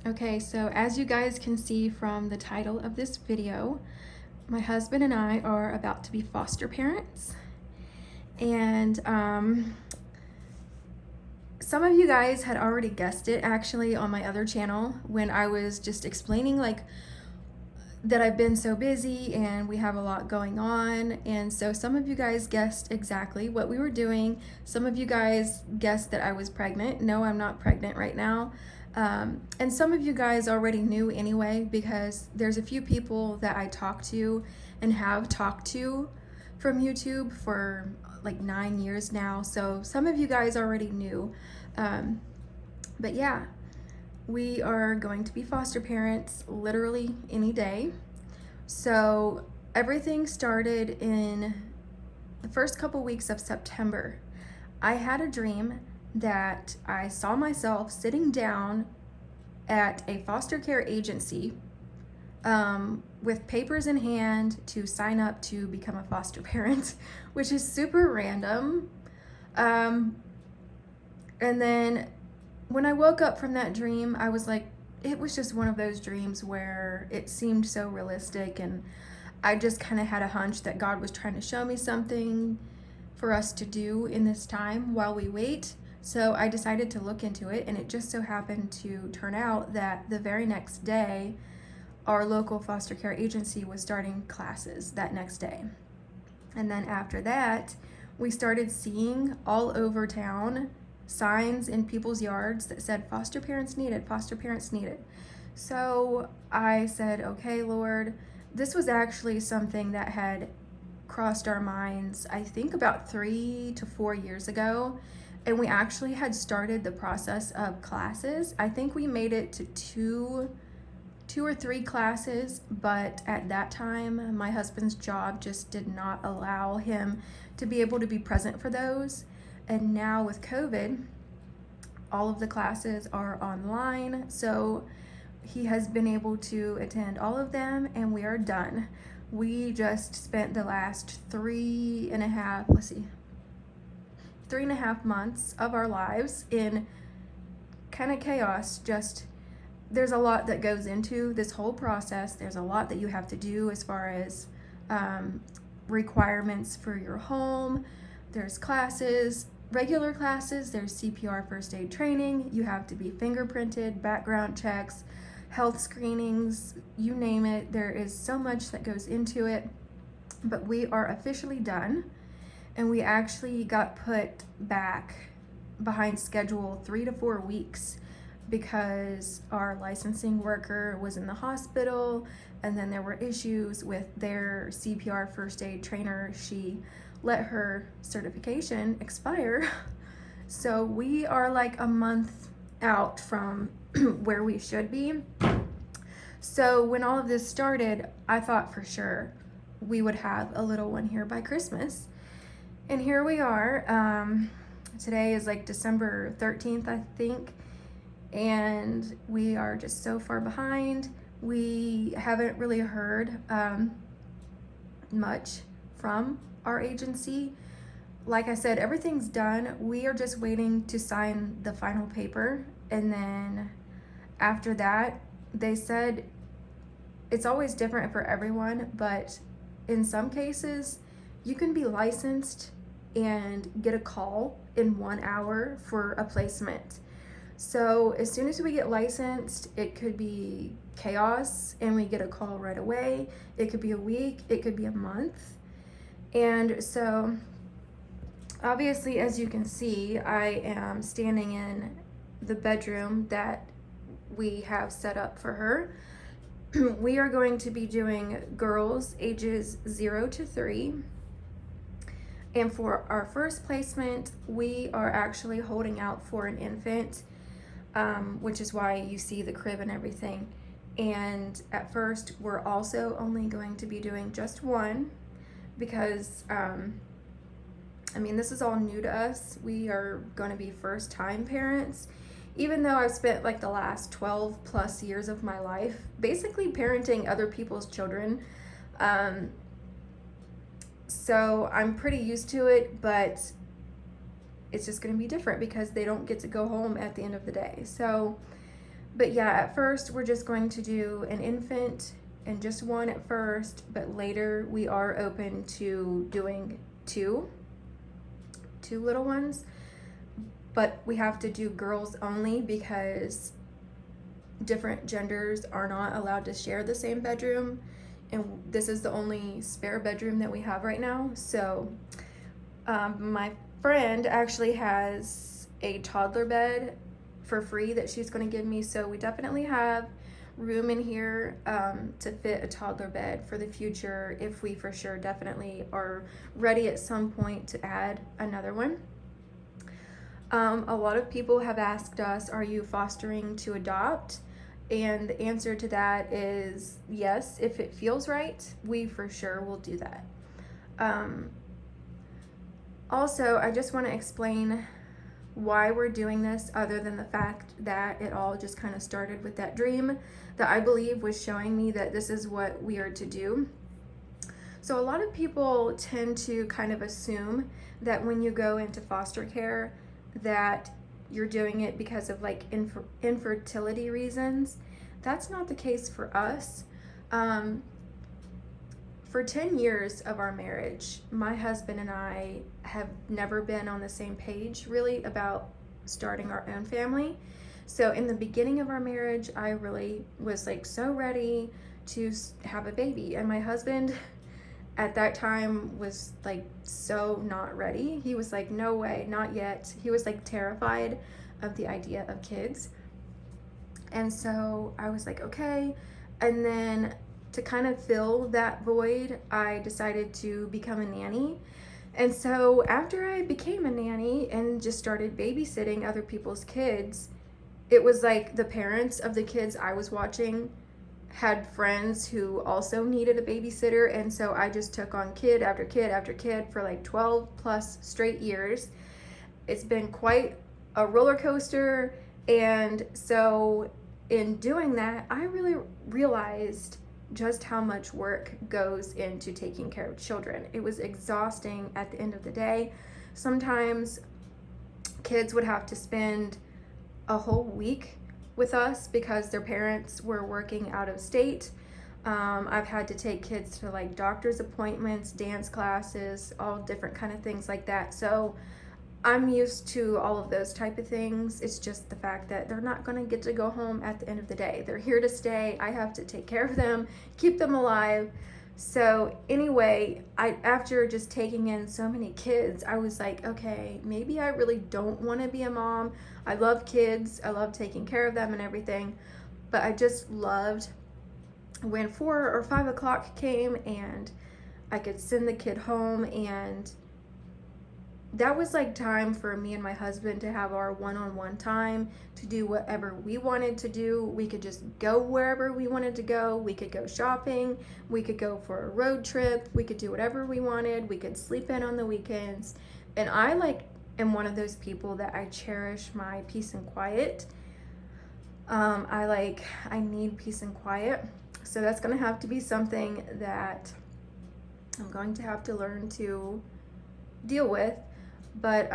Okay, so as you guys can see from the title of this video, my husband and I are about to be foster parents. And some of you guys had already guessed it actually on my other channel when I was just explaining like that I've been so busy and we have a lot going on. And so some of you guys guessed exactly what we were doing. Some of you guys guessed that I was pregnant. No, I'm not pregnant right now. And some of you guys already knew anyway, because there's a few people that I talk to and have talked to from YouTube for like 9 years now. So some of you guys already knew. But yeah, we are going to be foster parents literally any day. So everything started in the first couple weeks of September. I had a dream that I saw myself sitting down at a foster care agency with papers in hand to sign up to become a foster parent, which is super random. And then when I woke up from that dream, I was like, it was just one of those dreams where it seemed so realistic, and I just kind of had a hunch that God was trying to show me something for us to do in this time while we wait. So I decided to look into it, and it just so happened to turn out that the very next day, our local foster care agency was starting classes that next day. And then after that, we started seeing all over town signs in people's yards that said foster parents needed, foster parents needed. So I said, okay, Lord, this was actually something that had crossed our minds, I think about 3 to 4 years ago. And we actually had started the process of classes. I think we made it to two or three classes, but at that time, my husband's job just did not allow him to be able to be present for those. And now with COVID, all of the classes are online. So he has been able to attend all of them, and we are done. We just spent the last 3.5 months of our lives in kind of chaos. Just there's a lot that goes into this whole process. There's a lot that you have to do as far as requirements for your home. There's classes, regular classes, there's CPR first aid training, you have to be fingerprinted, background checks, health screenings, you name it. There is so much that goes into it, but we are officially done, and we actually got put back behind schedule 3 to 4 weeks because our licensing worker was in the hospital, and then there were issues with their CPR first aid trainer. She let her certification expire. So we are like a month out from where we should be. So when all of this started, I thought for sure we would have a little one here by Christmas. And here we are. Today is like December 13th, I think. And we are just so far behind. We haven't really heard much from our agency. Like I said, everything's done. We are just waiting to sign the final paper. And then after that, they said it's always different for everyone, but in some cases, you can be licensed and get a call in 1 hour for a placement. So as soon as we get licensed, it could be chaos and we get a call right away. It could be a week, it could be a month. And so obviously, as you can see, I am standing in the bedroom that we have set up for her. We are going to be doing girls ages 0 to 3. And for our first placement, we are actually holding out for an infant, which is why you see the crib and everything. And at first, we're also only going to be doing just one because, I mean, this is all new to us. We are going to be first-time parents, even though I've spent like the last 12 plus years of my life basically parenting other people's children. So I'm pretty used to it, but it's just going to be different because they don't get to go home at the end of the day. So But yeah, at first we're just going to do an infant and just one at first, but later we are open to doing two little ones. But we have to do girls only because different genders are not allowed to share the same bedroom, and this is the only spare bedroom that we have right now. So my friend actually has a toddler bed for free that she's going to give me, so we definitely have room in here to fit a toddler bed for the future if we for sure definitely are ready at some point to add another one. A lot of people have asked us, are you fostering to adopt? And the answer to that is yes. If it feels right, we for sure will do that. Also, I just want to explain why we're doing this, other than the fact that it all just kind of started with that dream that I believe was showing me that this is what we are to do. So a lot of people tend to kind of assume that when you go into foster care that you're doing it because of like infertility reasons. That's not the case for us. For 10 years of our marriage, my husband and I have never been on the same page really about starting our own family. So in the beginning of our marriage, I really was like so ready to have a baby, and my husband at that time was like so not ready. He was like, no way, not yet. He was like terrified of the idea of kids. And so I was like, okay. And then to kind of fill that void, I decided to become a nanny. And so after I became a nanny and just started babysitting other people's kids, it was like the parents of the kids I was watching had friends who also needed a babysitter, and so I just took on kid after kid after kid for like 12 plus straight years. It's been quite a roller coaster, and so in doing that, I really realized just how much work goes into taking care of children. It was exhausting at the end of the day. Sometimes kids would have to spend a whole week with us because their parents were working out of state. I've had to take kids to like doctor's appointments, dance classes, all different kind of things like that. So I'm used to all of those type of things. It's just the fact that they're not going to get to go home at the end of the day. They're here to stay. I have to take care of them, keep them alive. So anyway, after just taking in so many kids, I was like, okay, maybe I really don't want to be a mom. I love kids. I love taking care of them and everything. But I just loved when 4 or 5 o'clock came and I could send the kid home, and that was like time for me and my husband to have our one-on-one time, to do whatever we wanted to do. We could just go wherever we wanted to go. We could go shopping. We could go for a road trip. We could do whatever we wanted. We could sleep in on the weekends. And I am one of those people that I cherish my peace and quiet. I need peace and quiet. So that's going to have to be something that I'm going to have to learn to deal with. But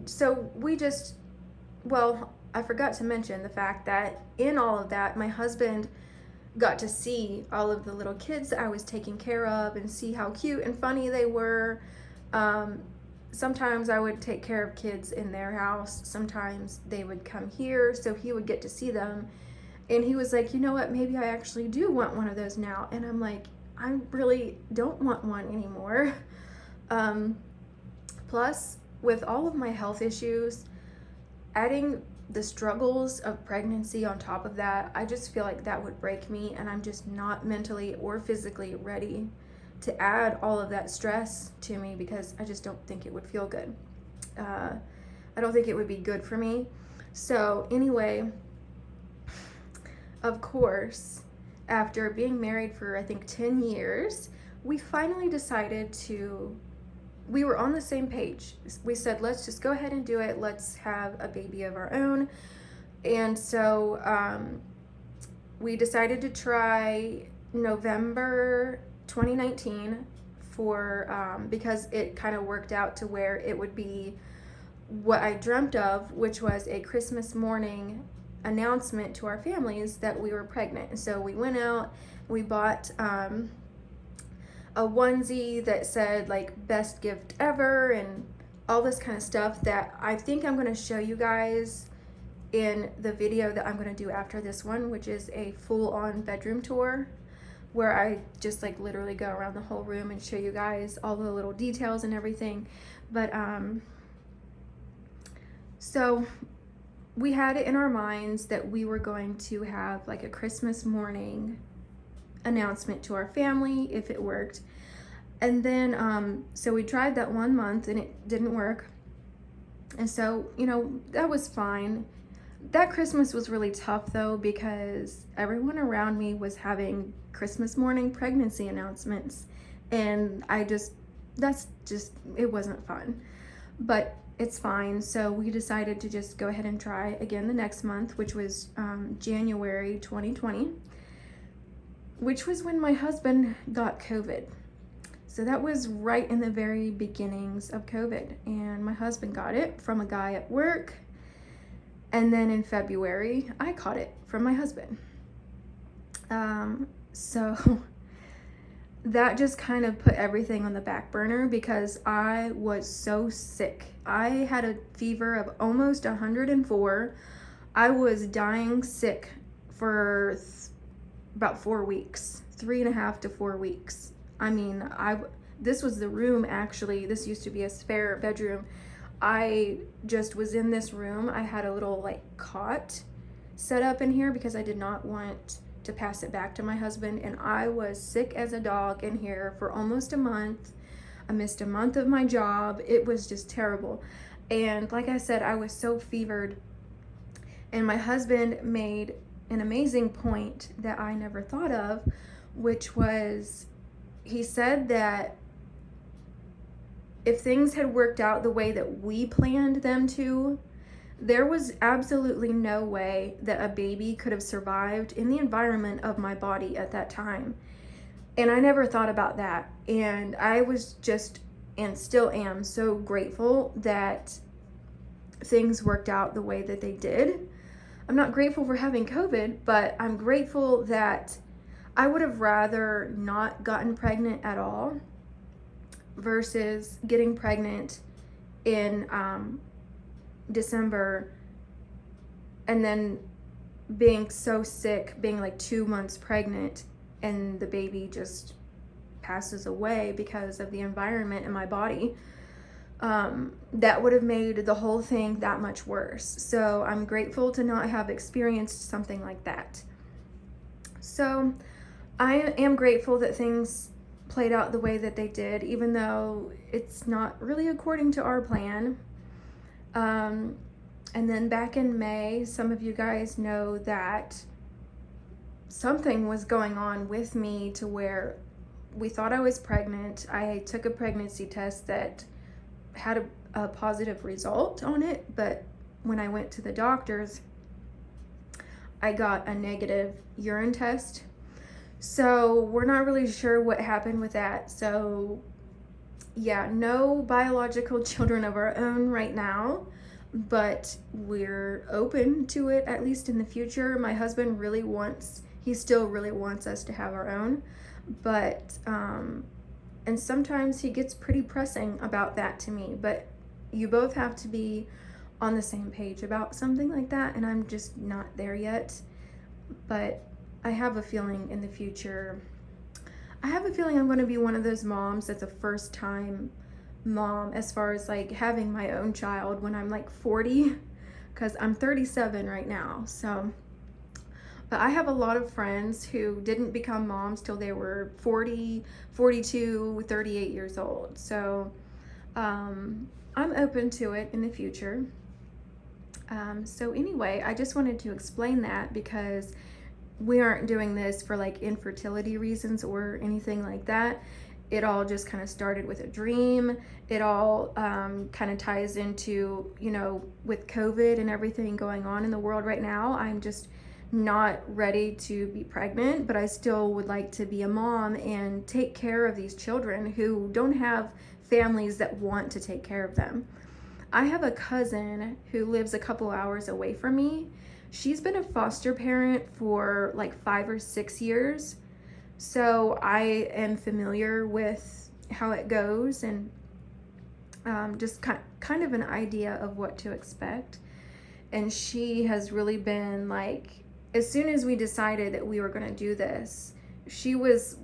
so I forgot to mention the fact that in all of that, my husband got to see all of the little kids that I was taking care of and see how cute and funny they were. Sometimes I would take care of kids in their house. Sometimes they would come here, so he would get to see them. And he was like, you know what, maybe I actually do want one of those now. And I'm like, I really don't want one anymore. Plus, with all of my health issues, adding the struggles of pregnancy on top of that, I just feel like that would break me, and I'm just not mentally or physically ready to add all of that stress to me, because I just don't think it would feel good. I don't think it would be good for me. So anyway, of course, after being married for I think 10 years, we finally decided we were on the same page. We said, let's just go ahead and do it. Let's have a baby of our own. And so we decided to try November 2019 because it kind of worked out to where it would be what I dreamt of, which was a Christmas morning announcement to our families that we were pregnant. And so we went out, we bought a onesie that said like best gift ever and all this kind of stuff that I think I'm going to show you guys in the video that I'm going to do after this one, which is a full-on bedroom tour where I just like literally go around the whole room and show you guys all the little details and everything. But so we had it in our minds that we were going to have like a Christmas morning announcement to our family if it worked. And then so we tried that 1 month and it didn't work. And so, you know, that was fine. That Christmas was really tough though, because everyone around me was having Christmas morning pregnancy announcements, and it wasn't fun, but it's fine. So we decided to just go ahead and try again the next month, which was January 2020, which was when my husband got COVID. So that was right in the very beginnings of COVID, and my husband got it from a guy at work. And then in February, I caught it from my husband. So that just kind of put everything on the back burner because I was so sick. I had a fever of almost 104. I was dying sick for about 4 weeks, 3.5 to 4 weeks. I mean, this was the room actually. This used to be a spare bedroom. I just was in this room. I had a little like cot set up in here because I did not want to pass it back to my husband, and I was sick as a dog in here for almost a month. I missed a month of my job. It was just terrible. And like I said, I was so fevered, and my husband made an amazing point that I never thought of, which was he said that if things had worked out the way that we planned them to, there was absolutely no way that a baby could have survived in the environment of my body at that time. And I never thought about that. And I was just, and still am, so grateful that things worked out the way that they did. I'm not grateful for having COVID, but I'm grateful that I would have rather not gotten pregnant at all versus getting pregnant in December and then being so sick, being like 2 months pregnant, and the baby just passes away because of the environment in my body. That would have made the whole thing that much worse. So I'm grateful to not have experienced something like that. So I am grateful that things played out the way that they did, even though it's not really according to our plan. And then back in May, some of you guys know that something was going on with me to where we thought I was pregnant. I took a pregnancy test that had a positive result on it, but when I went to the doctors, I got a negative urine test. So we're not really sure what happened with that. So yeah, no biological children of our own right now, but we're open to it, at least in the future. My husband he still really wants us to have our own, but and sometimes he gets pretty pressing about that to me, but you both have to be on the same page about something like that, and I'm just not there yet. But I have a feeling in the future, I have a feeling I'm going to be one of those moms that's a first time mom as far as like having my own child when I'm like 40, because I'm 37 right now. So, but I have a lot of friends who didn't become moms till they were 40, 42, 38 years old. So I'm open to it in the future. So anyway, I just wanted to explain that because we aren't doing this for like infertility reasons or anything like that. It all just kind of started with a dream. It all kind of ties into, you know, with COVID and everything going on in the world right now. I'm just not ready to be pregnant, but I still would like to be a mom and take care of these children who don't have families that want to take care of them. I have a cousin who lives a couple hours away from me. She's been a foster parent for like 5 or 6 years. So I am familiar with how it goes, and just kind of an idea of what to expect. And she has really been like, as soon as we decided that we were going to do this, she was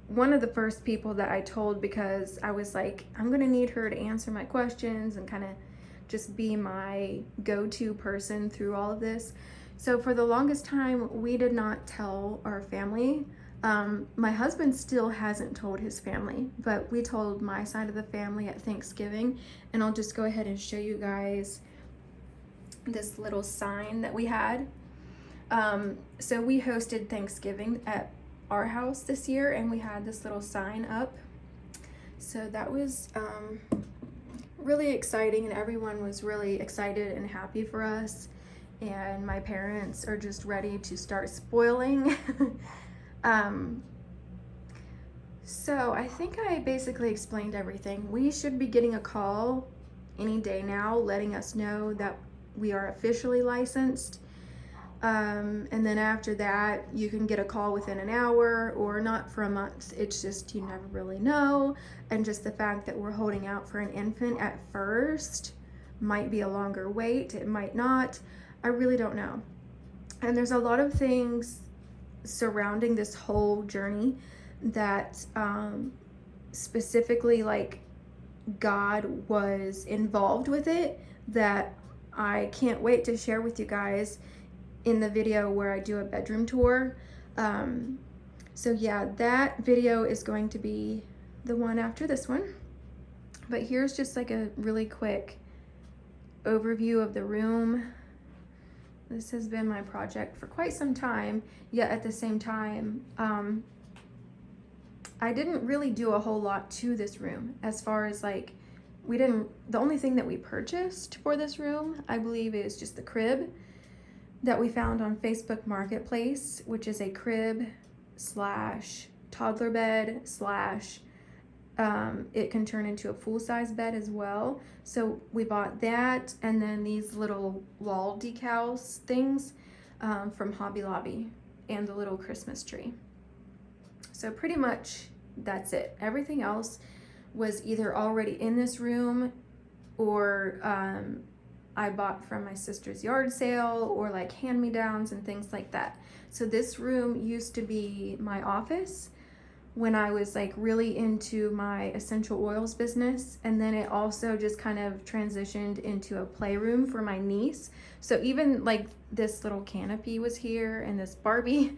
one of the first people that I told, because I was like, I'm going to need her to answer my questions and kind of just be my go-to person through all of this. So for the longest time, we did not tell our family. My husband still hasn't told his family, but we told my side of the family at Thanksgiving. And I'll just go ahead and show you guys this little sign that we had. So we hosted Thanksgiving at our house this year, and we had this little sign up. So that was really exciting, and everyone was really excited and happy for us. And my parents are just ready to start spoiling. So I think I basically explained everything. We should be getting a call any day now letting us know that we are officially licensed. And then after that, you can get a call within an hour or not for a month. It's just, you never really know. And just the fact that we're holding out for an infant at first might be a longer wait. It might not. I really don't know. And there's a lot of things surrounding this whole journey that specifically, like, God was involved with it, that I can't wait to share with you guys in the video where I do a bedroom tour. So yeah, that video is going to be the one after this one. But here's just like a really quick overview of the room. This has been my project for quite some time, yet at the same time, I didn't really do a whole lot to this room as far as like, the only thing that we purchased for this room, I believe, is just the crib that we found on Facebook Marketplace, which is a crib slash toddler bed slash it can turn into a full-size bed as well. So we bought that, and then these little wall decals things from Hobby Lobby, and the little Christmas tree. So pretty much that's it. Everything else was either already in this room, or I bought from my sister's yard sale, or like hand-me-downs and things like that. So this room used to be my office when I was like really into my essential oils business, and then it also just kind of transitioned into a playroom for my niece. So even like this little canopy was here, and this Barbie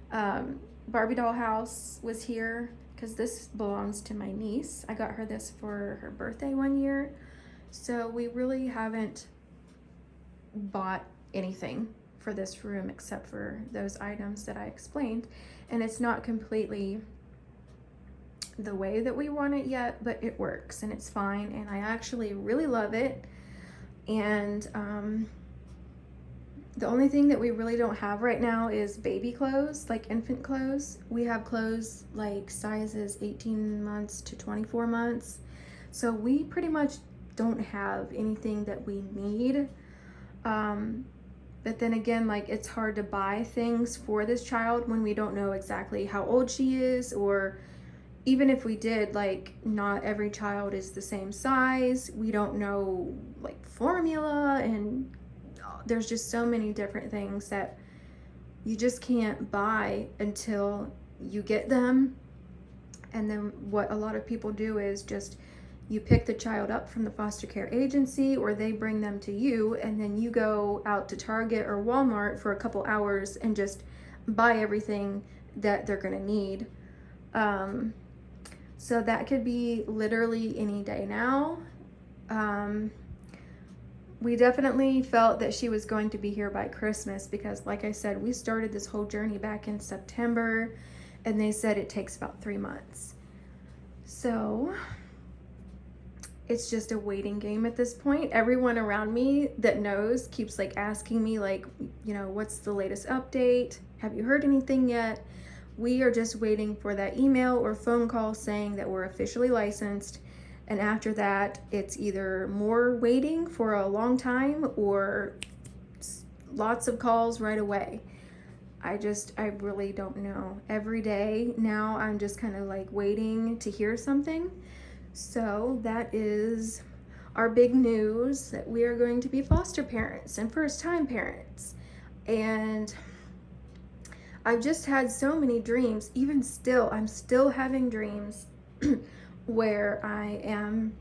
doll house was here, because this belongs to my niece. I got her this for her birthday one year. So we really haven't bought anything for this room except for those items that I explained. And it's not completely the way that we want it yet, but it works and it's fine, and I actually really love it. And the only thing that we really don't have right now is baby clothes, like infant clothes. We have clothes like sizes 18 months to 24 months. So we pretty much don't have anything that we need. But then again, like, it's hard to buy things for this child when we don't know exactly how old she is, or even if we did, like, not every child is the same size. We don't know like formula, and there's just so many different things that you just can't buy until you get them. And then what a lot of people do is just, you pick the child up from the foster care agency, or they bring them to you, and then you go out to Target or Walmart for a couple hours and just buy everything that they're gonna need. So that could be literally any day now. We definitely felt that she was going to be here by Christmas, because like I said, we started this whole journey back in September, and they said it takes about 3 months. So it's just a waiting game at this point. Everyone around me that knows keeps like asking me, like, you know, what's the latest update? Have you heard anything yet? We are just waiting for that email or phone call saying that we're officially licensed, And after that, it's either more waiting for a long time or lots of calls right away. I really don't know. Every day now, I'm just kind of like waiting to hear something. So that is our big news, that we are going to be foster parents and first time parents. And I've just had so many dreams. Even still, I'm still having dreams where I am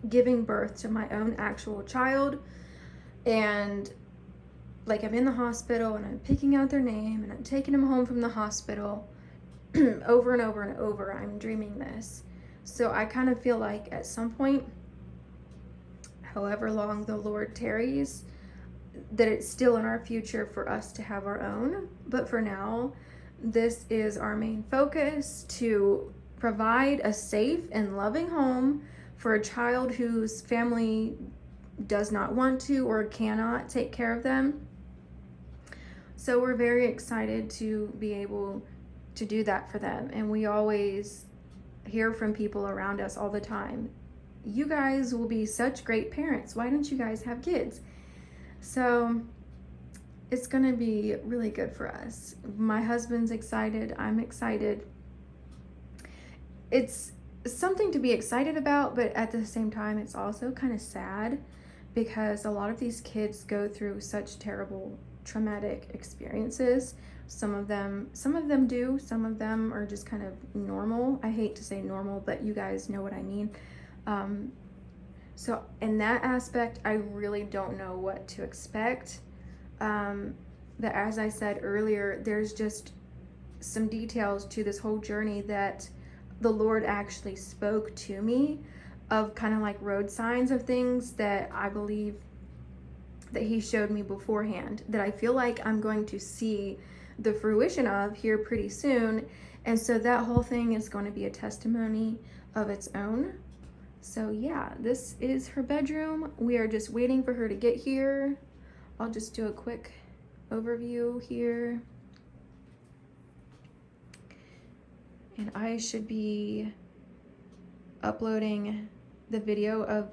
giving birth to my own actual child, and like I'm in the hospital and I'm picking out their name and I'm taking them home from the hospital. Over and over and over, I'm dreaming this. So I kind of feel like at some point, however long the Lord tarries, that it's still in our future for us to have our own. But for now, this is our main focus, to provide a safe and loving home for a child whose family does not want to or cannot take care of them. So we're very excited to be able to do that for them. And we always hear from people around us all the time, you guys will be such great parents. Why don't you guys have kids? So it's going to be really good for us. My husband's excited. I'm excited. It's something to be excited about, but at the same time, it's also kind of sad, because a lot of these kids go through such terrible traumatic experiences. Some of them do, some of them are just kind of normal. I hate to say normal, but you guys know what I mean. So in that aspect, I really don't know what to expect. But as I said earlier, there's just some details to this whole journey that the Lord actually spoke to me, of kind of like road signs of things that I believe that he showed me beforehand, that I feel like I'm going to see the fruition of here pretty soon. And so that whole thing is going to be a testimony of its own. So yeah, this is her bedroom. We are just waiting for her to get here. I'll just do a quick overview here. And I should be uploading the video of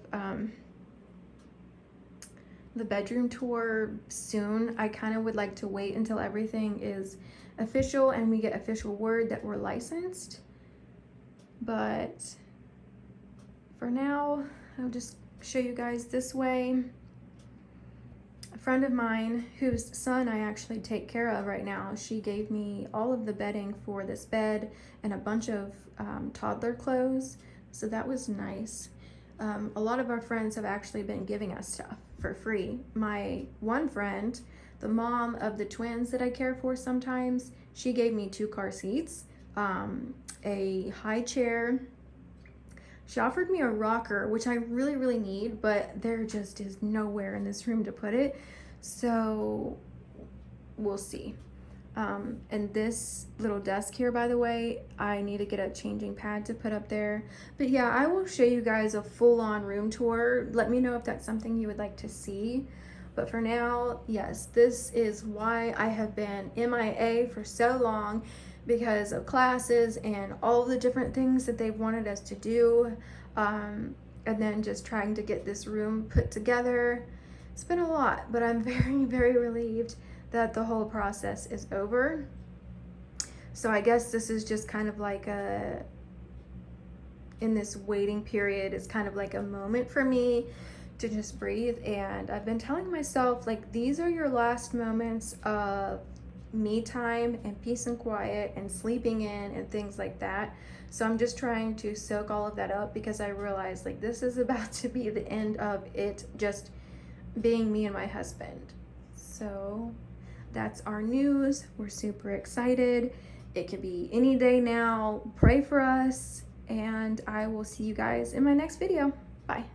the bedroom tour soon. I kind of would like to wait until everything is official and we get official word that we're licensed. But for now, I'll just show you guys this way. A friend of mine, whose son I actually take care of right now, she gave me all of the bedding for this bed and a bunch of toddler clothes. So that was nice. A lot of our friends have actually been giving us stuff for free. My one friend, the mom of the twins that I care for sometimes, she gave me 2 car seats, a high chair. She offered me a rocker, which I really, really need, but there just is nowhere in this room to put it. So we'll see. And this little desk here, by the way, I need to get a changing pad to put up there. But yeah, I will show you guys a full-on room tour. Let me know if that's something you would like to see. But for now, yes, this is why I have been MIA for so long, because of classes and all the different things that they've wanted us to do. And then just trying to get this room put together. It's been a lot, but I'm very, very relieved that the whole process is over. So I guess this is just kind of like in this waiting period, it's kind of like a moment for me to just breathe. And I've been telling myself, like, these are your last moments of me time and peace and quiet and sleeping in and things like that. So I'm just trying to soak all of that up, because I realize, like, this is about to be the end of it just being me and my husband. So that's our news. We're super excited. It could be any day now. Pray for us, and I will see you guys in my next video. Bye.